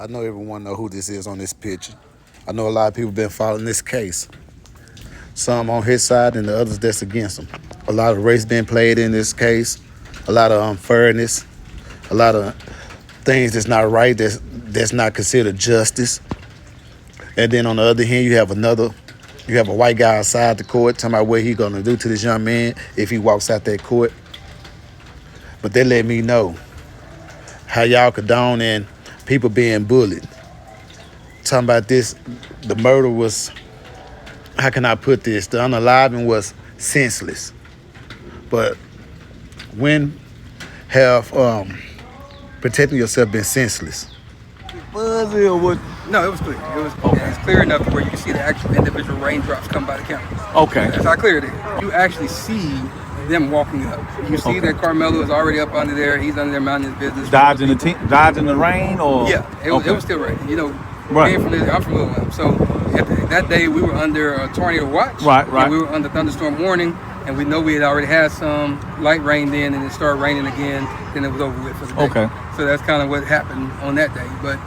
I know everyone know who this is on this picture. I know a lot of people been following this case. Some on his side and the others that's against him. A lot of race being played in this case. A lot of unfairness. A lot of things that's not right. That's not considered justice. And then on the other hand, you have a white guy outside the court talking about what he gonna do to this young man if he walks out that court. But they let me know how y'all condone and people being bullied. Talking about this, the murder was, how can I put this? The unaliving was senseless. But when have protecting yourself been senseless? Was it or what? No, it was clear. It's clear enough where you can see the actual individual raindrops come by the camera. Okay. That's how clear it is. You actually see them walking up. You see that Carmelo is already up under there. He's under there minding his business. Dodging the rain, or yeah, it was still raining. You know, right. I'm from Little. So that day we were under a tornado watch. Right. And we were under thunderstorm warning, and we know we had already had some light rain then, and it started raining again. Then it was over with for the day. Okay. So that's kind of what happened on that day. But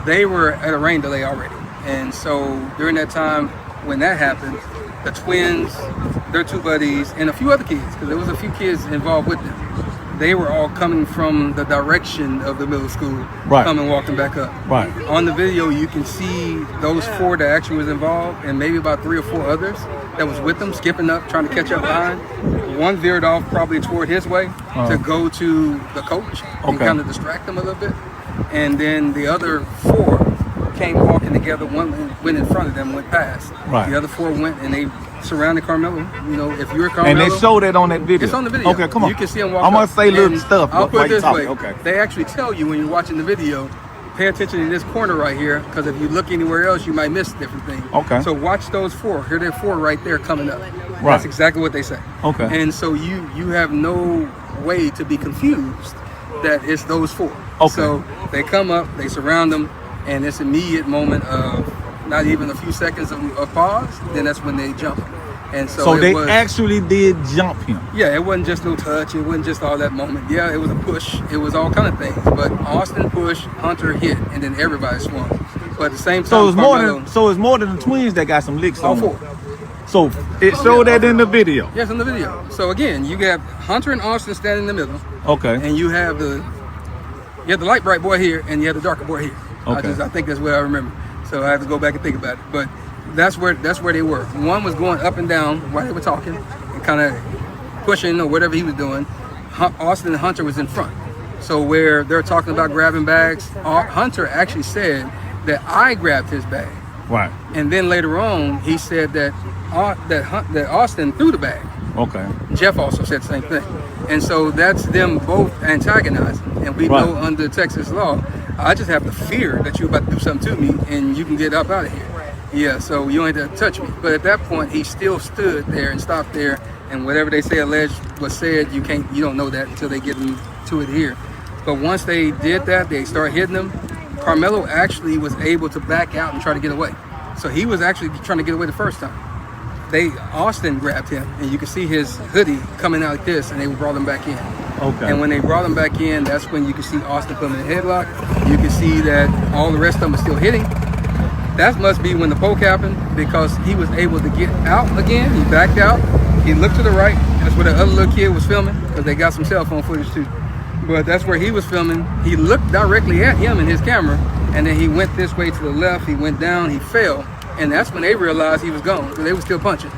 they were at a rain delay already, and so during that time when that happened, the twins, their two buddies, and a few other kids, because there was a few kids involved with them, they were all coming from the direction of the middle school, coming walking back up. Right. On the video, you can see those four that actually was involved, and maybe about 3 or 4 others that was with them, skipping up, trying to catch up behind. One veered off probably toward his way to go to the coach and kind of distract them a little bit. And then the other 4 came walking together. One went in front of them, went past. Right. The other 4 went and they surrounded Carmelo. You know, if you're Carmelo. And they showed that on that video. It's on the video. Okay, come on. You can see them walk I'm gonna up. say little stuff. I'll put it this way. Okay. They actually tell you when you're watching the video, pay attention in this corner right here, because if you look anywhere else, you might miss different things. Okay. So watch those 4. Here they're 4 right there coming up. Right. That's exactly what they say. Okay. And so you have no way to be confused that it's those 4. Okay. So they come up, they surround them, and this immediate moment of not even a few seconds of pause, then that's when they jump. And so they actually did jump him. Yeah, it wasn't just no touch. It wasn't just all that moment. Yeah, it was a push. It was all kind of things. But Austin pushed, Hunter hit, and then everybody swung. But at the same time, So it's more than the twins that got some licks all on 4. them. So it showed that in the video. Yes, in the video. So again, you got Hunter and Austin standing in the middle. Okay. And you have the light bright boy here, and you have the darker boy here. Okay. I think that's what I remember. So I have to go back and think about it. But that's where they were. One was going up and down while they were talking and kind of pushing or whatever he was doing. Austin and Hunter was in front. So where they're talking about grabbing bags, Hunter actually said that I grabbed his bag. Right. And then later on, he said that Austin threw the bag. Okay. Jeff also said the same thing. And so that's them both antagonizing. And we know under Texas law, I just have the fear that you're about to do something to me and you can get up out of here. Yeah, so you don't have to touch me. But at that point, he still stood there and stopped there. And whatever they say alleged was said, you don't know that until they get to it here. But once they did that, they start hitting him. Carmelo actually was able to back out and try to get away. So he was actually trying to get away the first time. Austin grabbed him, and you can see his hoodie coming out like this, and they brought him back in. Okay. And when they brought him back in, that's when you can see Austin put him in a headlock. You can see that all the rest of them are still hitting. That must be when the poke happened, because he was able to get out again. He backed out. He looked to the right. That's where the other little kid was filming, because they got some cell phone footage too. But that's where he was filming. He looked directly at him in his camera, and then he went this way to the left. He went down. He fell. And that's when they realized he was gone, because they were still punching.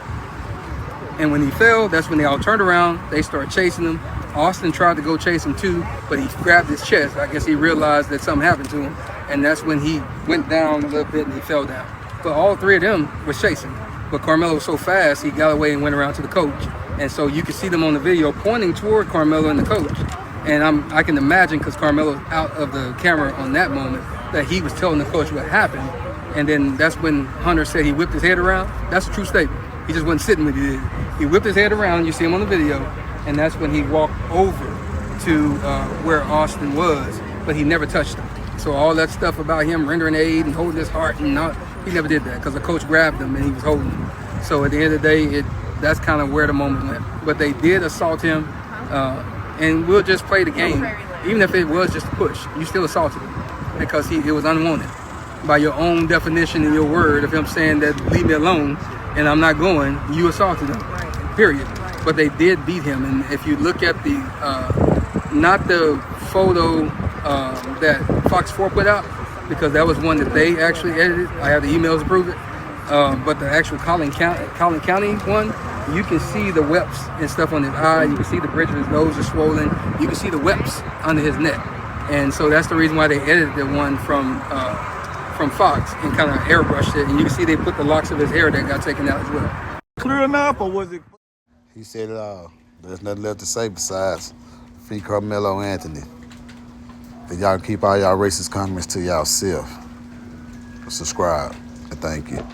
And when he fell, that's when they all turned around. They started chasing him. Austin tried to go chase him too, but he grabbed his chest. I guess he realized that something happened to him. And that's when he went down a little bit and he fell down. But all 3 of them were chasing. But Carmelo was so fast, he got away and went around to the coach. And so you can see them on the video pointing toward Carmelo and the coach. And I can imagine, because Carmelo's out of the camera on that moment, that he was telling the coach what happened. And then that's when Hunter said he whipped his head around. That's a true statement. He just wasn't sitting when he did. He whipped his head around. You see him on the video. And that's when he walked over to where Austin was, but he never touched him. So all that stuff about him rendering aid and holding his heart, he never did that, because the coach grabbed him and he was holding him. So at the end of the day, that's kind of where the moment went. But they did assault him, and we'll just play the game. Even if it was just a push, you still assaulted him. because it was unwanted. By your own definition in your word of him saying that leave me alone and I'm not going, you assaulted him, period. But they did beat him. And if you look at the, not the photo that Fox 4 put out, because that was one that they actually edited. I have the emails to prove it. But the actual Collin County one, you can see the webs and stuff on his eye. You can see the bridge of his nose is swollen. You can see the webs under his neck. And so that's the reason why they edited the one from Fox and kind of airbrushed it. And you can see they put the locks of his hair that got taken out as well. Clear enough, or was it? He said it all. There's nothing left to say besides free Carmelo Anthony. Then y'all keep all y'all racist comments to y'all self. Subscribe and thank you.